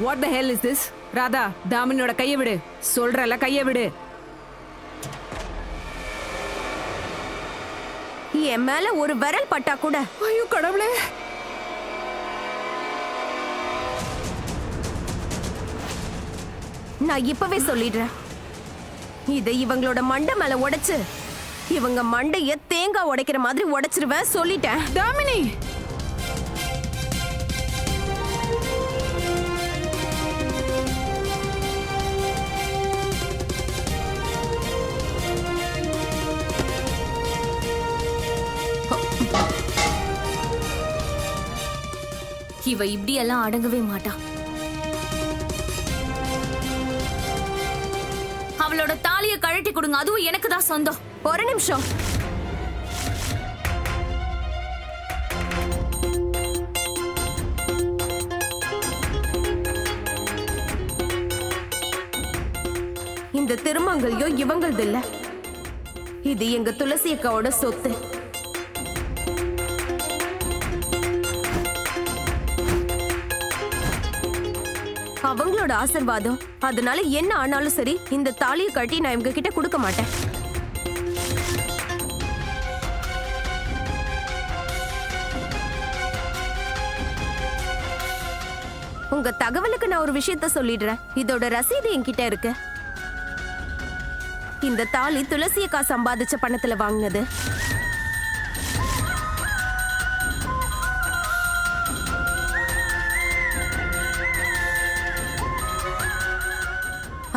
What the hell is this? Radha, தாமினியோட கையை விடு. சொல்றல, கையை விடு. என் மேல ஒரு விரல் பட்டா கூட. ஐயோ கடவுளே! நான் இப்பவே சொல்லிடுறேன், இதை இவங்களோட மண்டை மேல உடைச்சு இவங்க மண்டைய தேங்காய் உடைக்கிற மாதிரி உடைச்சிருவேன், சொல்லிட்டேன். தாமினி, இவ இப்படியெல்லாம் அடங்கவே மாட்டா. அவளோட தாலியை கழட்டி கொடுங்க, அதுவும் எனக்கு தான் சொந்தம். ஒரு நிமிஷம். இந்த திருமங்கல்யம் இவங்களது இல்ல, இது எங்க துளசி அக்காவோட சொத்து. அவங்களோட ஆசீர்வாதம். அதனால என்ன ஆனாலும் சரி, இந்த தாலியை கட்டி நான் இவங்க கிட்ட கொடுக்க மாட்டேன். உங்க தகவலுக்கு நான் ஒரு விஷயத்த சொல்லிடுறேன். இதோட ரசீது என்கிட்ட இருக்கு. இந்த தாலி துளசி அக்கா சம்பாதிச்ச பணத்துல வாங்கினது.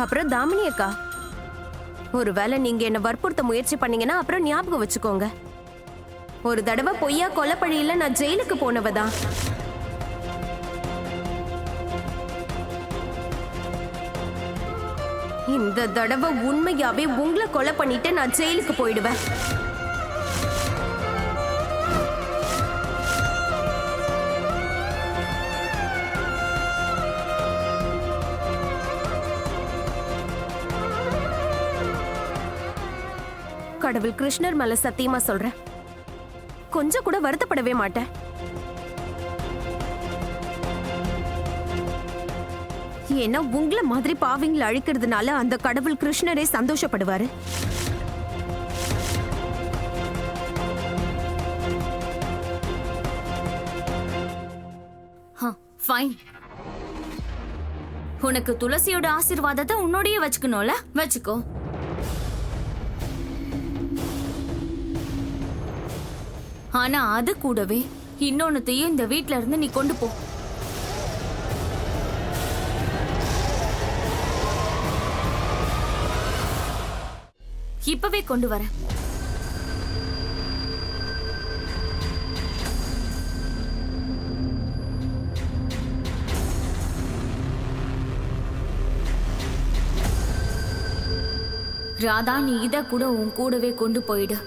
அப்புறம் தாமினி அக்கா, ஒருவேளை நீங்க என்ன வற்புறுத்த முயற்சி பண்ணீங்கன்னா அப்புறம் ஞாபகம் வச்சுக்கோங்க, ஒரு தடவை பொய்யா கொலைப்பழியில நான் ஜெயிலுக்கு போனவதான். இந்த தடவை உண்மையாவே உங்களை கொலை பண்ணிட்டு நான் ஜெயிலுக்கு போயிடுவேன். கடவுள் கிருஷ்ணர் மேல சத்தியமா சொல்றேன், கொஞ்சம் கூட வருத்தப்படவே மாட்டேன். ஏன்னா உங்களை மாதிரி பாவிங்களை அழிக்கிறதுனால அந்த கடவுள் கிருஷ்ணரே சந்தோஷப்படுவாரு. ஃபைன். உனக்கு துளசியோட ஆசீர்வாதத்தை உன்னோடயே வச்சுக்கணும்ல, வச்சுக்கோ. ஆனா அது கூடவே இன்னொன்னுத்தையும் இந்த வீட்ல இருந்து நீ கொண்டு போ. இப்பவே கொண்டு வர. ராதா, நீ இத கூட உன் கூடவே கொண்டு போயிடு.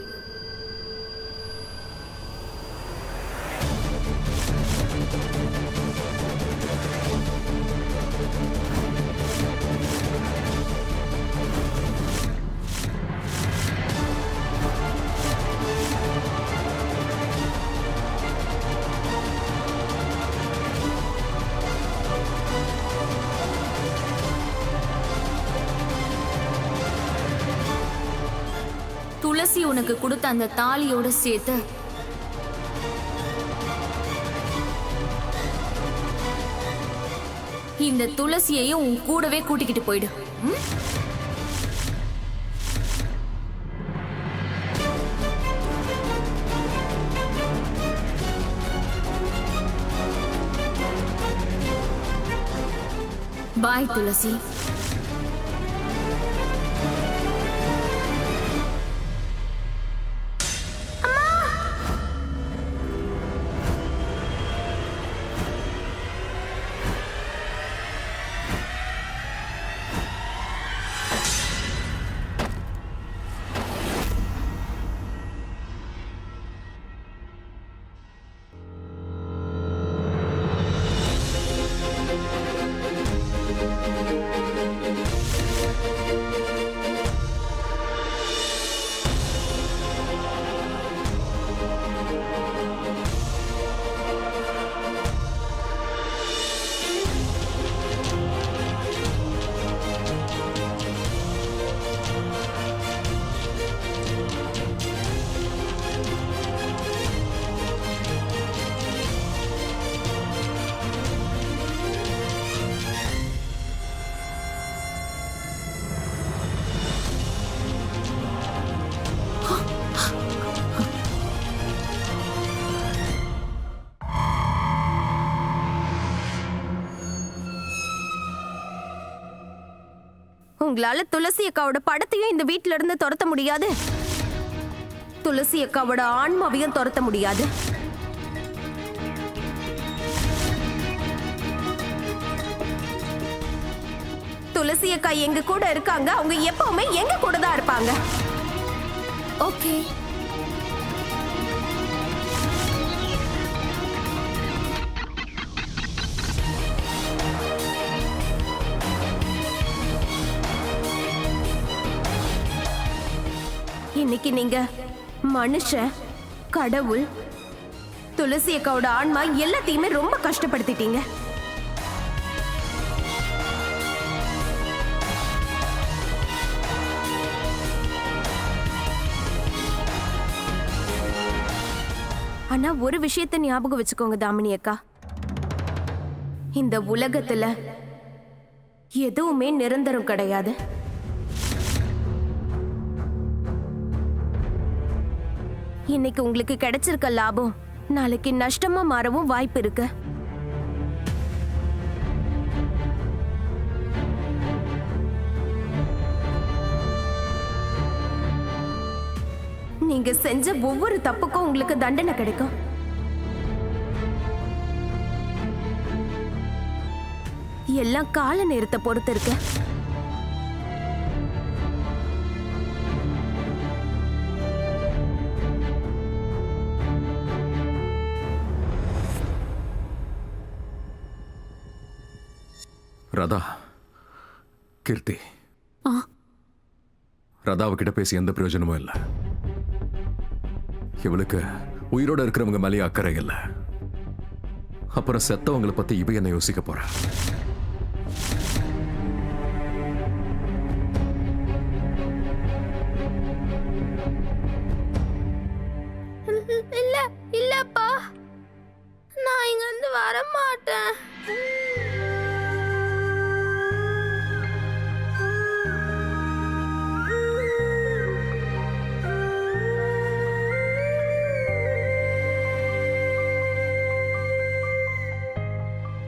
துளசி உனக்கு கொடுத்த அந்த தாலியோட சேர்த்து இந்த துளசியையும் உன் கூடவே கூட்டிக்கிட்டு போயிடு. பாய் துளசி. உங்களால துளசி அக்காவோட படத்தையும் இந்த வீட்ல இருந்து துரத்த முடியாது, துளசி அக்காவோட ஆன்மாவையும் துரத்த முடியாது. துளசி அக்கா எங்க கூட இருக்காங்க, அவங்க எப்பவுமே எங்க கூட தான் இருப்பாங்க. ஓகே. இன்னைக்கு நீங்க மனுஷன், கடவுள், துளசி அக்காவோட ஆன்மா எல்லாத்தையுமே ரொம்ப கஷ்டப்படுத்திட்டீங்க. ஆனா ஒரு விஷயத்தை ஞாபகம் வச்சுக்கோங்க தாமினி அக்கா, இந்த உலகத்துல எதுவுமே நிரந்தரம் கிடையாது. இன்னைக்கு உங்களுக்கு கிடைச்சிருக்க லாபம் நாளைக்கு நஷ்டமா மாறவும் வாய்ப்பு இருக்கு. நீங்க செஞ்ச ஒவ்வொரு தப்புக்கும் உங்களுக்கு தண்டனை கிடைக்கும். எல்லாம் கால நேரத்தை பொறுத்து இருக்கு. ராதா, கீர்த்தி, ராதாவுக்கிட்ட பேசி எந்த பிரயோஜனமும் இல்லை. இவளுக்கு உயிரோட இருக்கிறவங்க மேலேயே அக்கறை இல்லை. அப்புறம் செத்தவங்களை பத்தி இவ என்ன யோசிக்க போற? இல்ல இல்லப்பா, நான் இங்க இருந்து வர மாட்டேன்.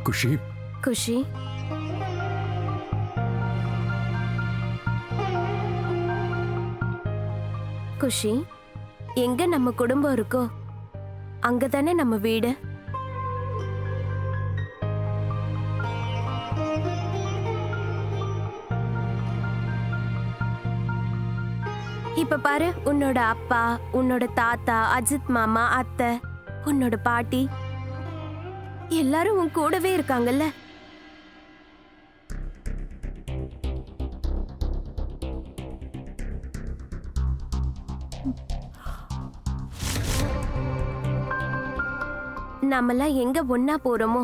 குஷி, குஷி, குஷி, எங்க நம்ம குடும்பம் இருக்கோ அங்கதானே நம்ம வீடு. இப்ப பாரு, உன்னோட அப்பா, உன்னோட தாத்தா, அஜித் மாமா, அத்தை, உன்னோட பாட்டி எல்லாரும் உன் கூடவே இருக்காங்கல்ல. நாமெல்லாம் எங்க ஒன்னா போறோமோ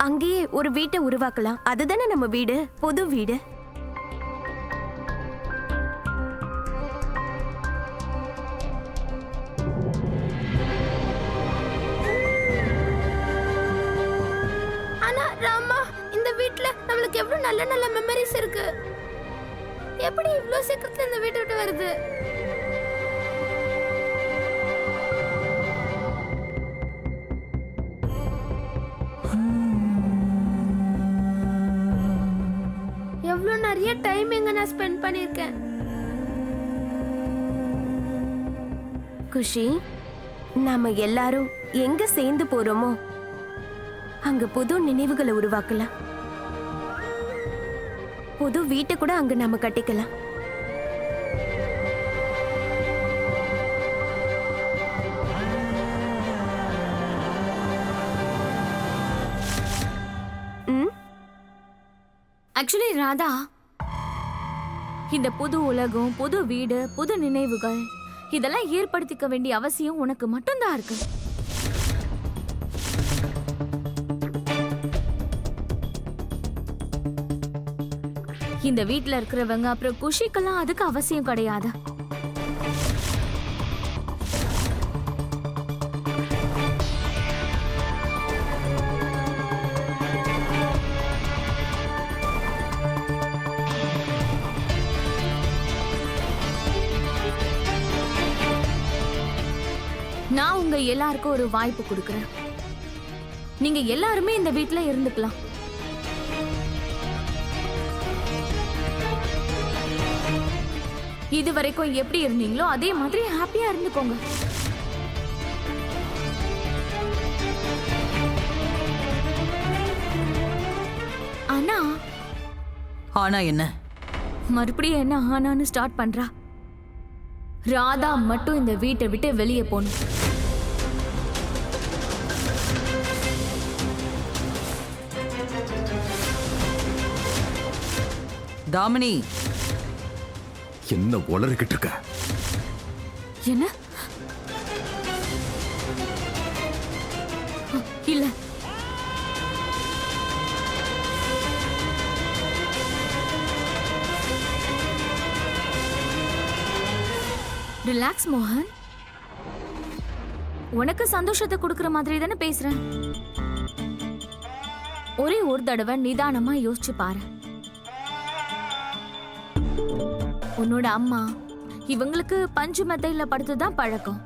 அங்கேயே ஒரு வீட்டை உருவாக்கலாம். அதுதானே நம்ம வீடு, புது வீடு. எவ்வளவு நல்ல நல்ல மெமரிஸ் இருக்கு. எப்படி இவ்வளவு சீக்கிரத்துல இந்த வீட்டை விட்டு வருது? எவ்வளவு நிறைய டைம் எங்க நான் ஸ்பெண்ட் பண்ணிருக்கேன். குஷி, நாம எல்லாரும் எங்க சேர்ந்து போறோமோ அங்க புது நினைவுகளை உருவாக்கலாம். புது வீட்டை கூட அங்க நாம கட்டிக்கலாம். ஆக்சுவலி ராதா, இந்த புது உலகம், புது வீடு, புது நினைவுகள் இதெல்லாம் ஏற்படுத்திக்க வேண்டிய அவசியம் உனக்கு மட்டும்தான் இருக்கு. இந்த வீட்ல இருக்கிறவங்க அப்புறம் குஷிக்கெல்லாம் அதுக்கு அவசியம் கிடையாது. நான் உங்க எல்லாருக்கும் ஒரு வாய்ப்பு கொடுக்கறேன். நீங்க எல்லாருமே இந்த வீட்ல இருந்துக்கலாம். இது வரைக்கும் எப்படி இருந்தீங்களோ அதே மாதிரி ஹாப்பியா இருந்துக்கோங்க. ஆனா ஆனா என்ன? மறுபடியும் என்ன ஆனான்னு ஸ்டார்ட் பண்றா. ராதா மட்டும் இந்த வீட்டை விட்டு வெளியே போகணும். தாமினி, என்ன உளறிக்கிட்டு இருக்க? என்ன? இல்ல, ரிலாக்ஸ் மோகன். உனக்கு சந்தோஷத்தை கொடுக்கிற மாதிரி தானே பேசுறேன். ஒரே ஒரு தடவை நிதானமா யோசிச்சு பாரு. உன்னோட அம்மா இவங்களுக்கு பஞ்சு மெத்தையில படுத்துதான் பழக்கம்.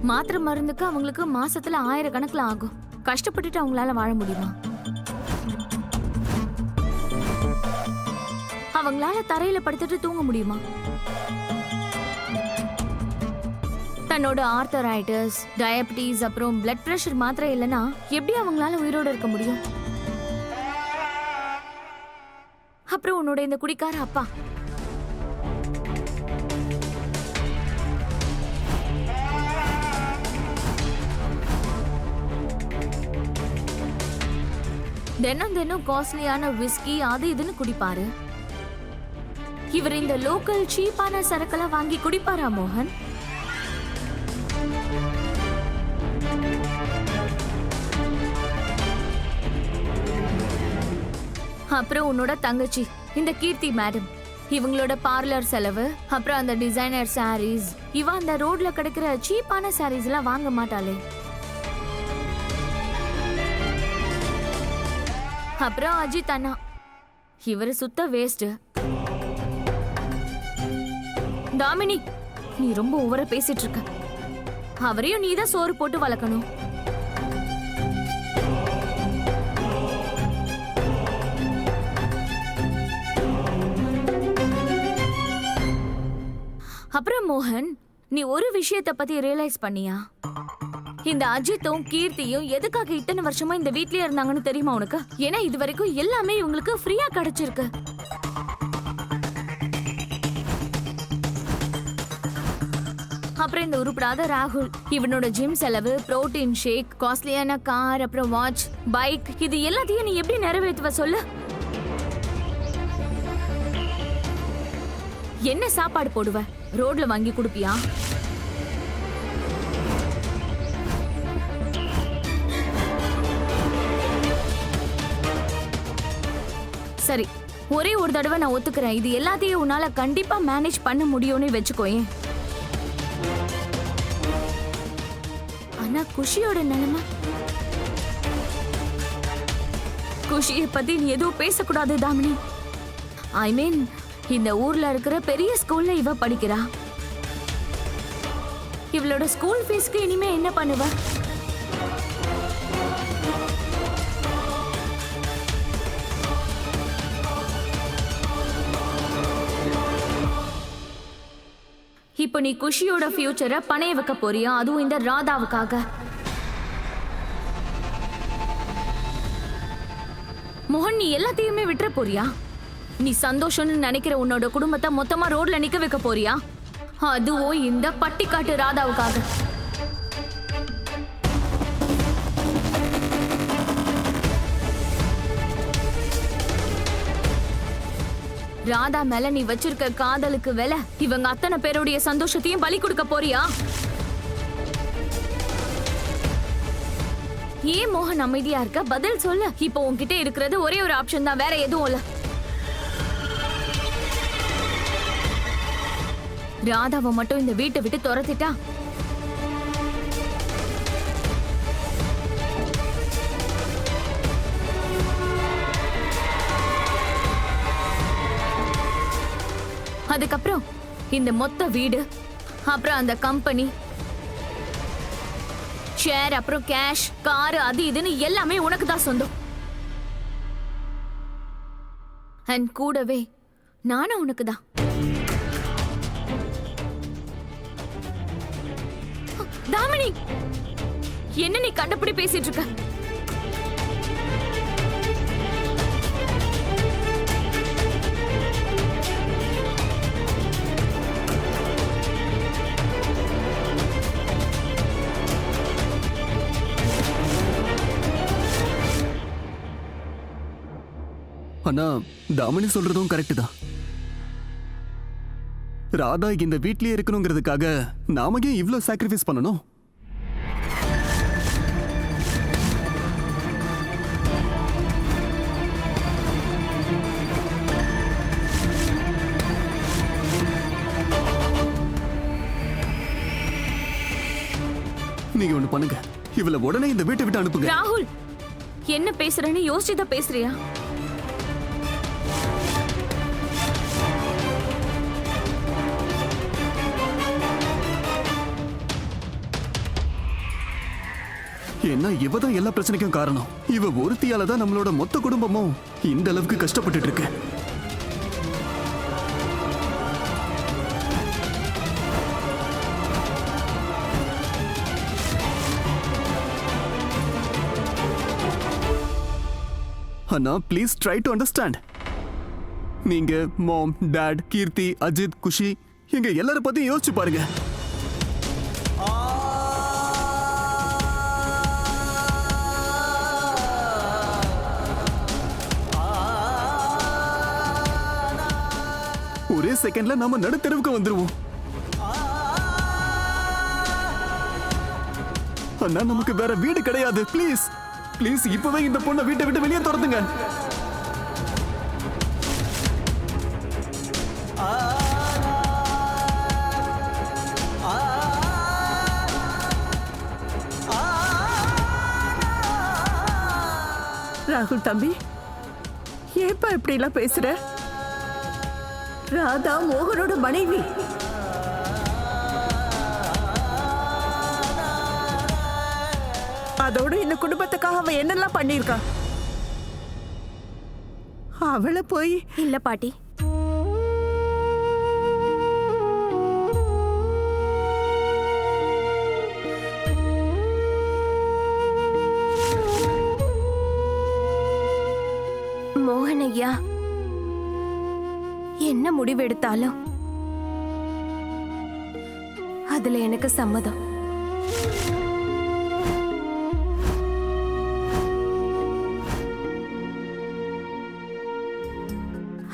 மாத்திரை மருந்துக்கு அவங்களுக்கு மாசத்துல 1000 கணக்குல ஆகும். கஷ்டப்பட்டுட்டு அவங்களால வாழ முடியுமா? அவங்களால தரையில படுத்துட்டு தூங்க முடியுமா? தன்னோட ஆர்த்தரைட்டிஸ், டயபிட்டிஸ் அப்புறம் பிளட் பிரஷர் மாத்திரை இல்லைன்னா எப்படி அவங்களால உயிரோட இருக்க முடியும்? அப்புறம் உன்னோட இந்த குடிக்கார அப்பா, தினம் தினம் காஸ்ட்லியான விஸ்கி அது இதுன்னு குடிப்பாரு. இவர் இந்த லோக்கல் சீப்பான சரக்கெல்லாம் வாங்கி குடிப்பாரா மோகன்? அப்புறம் உன்னோட தங்கச்சி இந்த கீர்த்தி மேடம், இவங்களோட பார்லர் செலவு, அப்புறம் அந்த டிசைனர் சாரீஸ். இவ அந்த ரோட்ல கிடைக்கிற சீப்பான சாரீஸ் எல்லாம் வாங்க மாட்டாளே. அப்புறம் அஜித் அண்ணா, இவரு சுத்த வேஸ்ட். தாமினி, நீ ரொம்ப ஓவரா பேசிட்டு இருக்க. அவரையும் நீதான் சோறு போட்டு வளர்க்கணும். அப்புறம் மோகன், நீ ஒரு விஷயத்தை பத்தி ரியலைஸ் பண்ணியா? இந்த அஜித்தும் கீர்த்தியும் எதுக்காக இத்தனை வருஷமா இந்த வீட்லயே இருந்தாங்கன்னு தெரியுமா உனக்கு? ஏன்னா இது வரைக்கும் எல்லாமே இவங்களுக்கு ஃப்ரீயா கிடைச்சிருக்கு. அப்புறம் இந்த உருப்படாத ராகுல், இவனோட ஜிம் செலவு, புரோட்டீன் ஷேக், காஸ்ட்லியான கார், அப்புறம் வாட்ச், பைக், இது எல்லாத்தையும் நீ எப்படி நிறைவேற்றுவ சொல்லு? என்ன சாப்பாடு போடுவ? ரோட்ல வாங்கி கொடுப்பியா? சரி, ஒரே ஒரு தடவை நான் ஒத்துக்கிறேன், இது எல்லாத்தையும் உன்னால கண்டிப்பா மேனேஜ் பண்ண முடியும்னு வெச்சுக்கோயேன். ஆனா குஷியோட நிலைமை, குஷியை பத்தி நீ எதுவும் பேசக்கூடாது தாமினி. ஐ மீன், இந்த ஊர்ல இருக்கிற பெரிய ஸ்கூல்ல இவ படிக்கிறா. இவளோட ஸ்கூல் ஃபீஸ்க்கு இனிமே என்ன பண்ணுவ? இப்போ நீ குஷியோட ஃபியூச்சரை பணைய வைக்க போறியா? அதுவும் இந்த ராதாவுக்காக. மோகன், நீ எல்லாத்தையுமே விட்டுற போறியா? நீ சந்தோஷம்னு நினைக்கிற உன்னோட குடும்பத்தை மொத்தமா ரோட்ல நிக்க வைக்க போறியா? அதுவும் இந்த பட்டிக்காட்டு ராதாவுக்காக. ராதா மேல நீ வச்சிருக்க காதலுக்கு விலை இவங்க அத்தனை பேருடைய சந்தோஷத்தையும் பலி கொடுக்க போறியா? ஏன் மோகன் அமைதியா இருக்க? பதில் சொல்ல. இப்போ உன்கிட்ட இருக்கிறது ஒரே ஒரு ஆப்ஷன் தான், வேற எதுவும் இல்ல. ராதாவை மட்டும் இந்த வீட்டை விட்டு துரத்திட்டா அதுக்கப்புறம் இந்த மொத்த வீடு, அப்புறம் அந்த கம்பெனி ஷேர், அப்புறம் கேஷ், கார், அது இதுன்னு எல்லாமே உனக்கு தான் சொந்தம். அண்ட் கூடவே நானும் உனக்கு தான். தாமினி, என்ன நீ கண்டபடி பேசிட்டு இருக்க? ஆனா தாமினி சொல்றதும் கரெக்ட் தான். ராதா இந்த வீட்லயே இருக்கணுங்கிறதுக்காக நாம ஏன் இவ்ளோ சாக்ரிஃபைஸ் பண்ணணும்? நீங்க ஒண்ணு பண்ணுங்க, இவள உடனே இந்த வீட்டை விட்டு அனுப்புங்க. ராகுல், என்ன பேசுறேன்னு யோசிச்சுதான் பேசுறியா? ஏன்னா இவ தான் எல்லா பிரச்சனைக்கும் காரணம். இவ ஒருத்தியால தான் நம்மளோட மொத்த குடும்பமும் இந்த அளவுக்கு கஷ்டப்பட்டுட்டு இருக்கு. அண்ணா, ப்ளீஸ் ட்ரை டு அண்டர்ஸ்டாண்ட். நீங்க மாம், டாட், கீர்த்தி, அஜித், குஷி எங்க எல்லார பத்தியும் யோசிச்சு பாருங்க. ஒரே செகண்ட்ல நாம நடுத்தெருவுக்கு வந்துருவோம். அண்ணா, நமக்கு வேற வீடு கிடையாது. ப்ளீஸ் ப்ளீஸ் இப்பவே இந்த பொண்ணை வீட்டை விட்டு வெளியே துரத்துங்க. ராகுல் தம்பி, ஏப்பா இப்படி எல்லாம் பேசுற? ராதா மோகனோட மனைவி. அதோட இந்த குடும்பத்துக்காக அவ என்னெல்லாம் பண்ணிருக்கா? அவளை போய் இல்ல பாட்டி, மோகன் ஐயா என்ன முடிவெடுத்தாலும் அதுல எனக்கு சம்மதம்.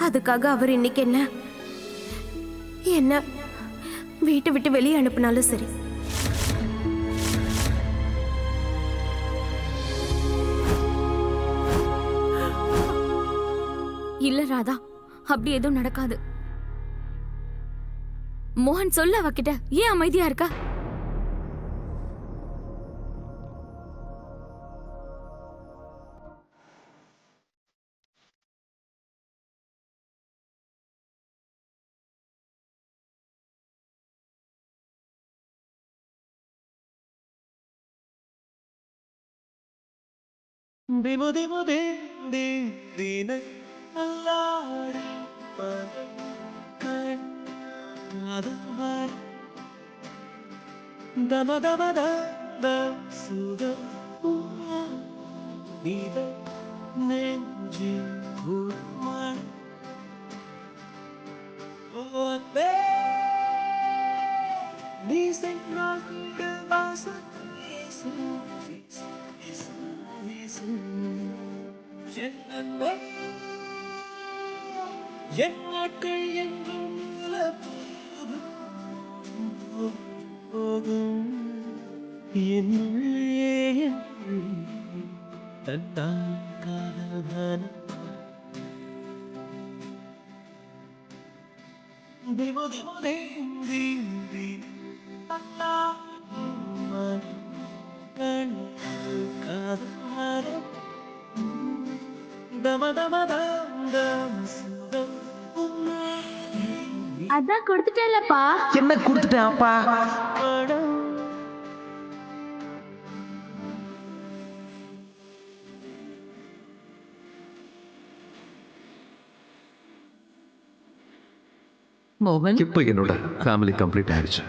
அதுக்காக அவர் இன்னைக்கு என்ன வீட்டை விட்டு வெளியே அனுப்பினாலும் சரி. இல்ல ராதா, அப்படி எதுவும் நடக்காது. மோகன் சொல்ல அவகிட்ட ஏன் அமைதியா இருக்கா? அதான் கொடுத்துட்டேன்லப்பா. என்ன கொடுத்துட்டேன் அப்பா? மோகன், இப்போ என்னோட ஃபேமிலி கம்ப்ளீட் ஆயிடுச்சு.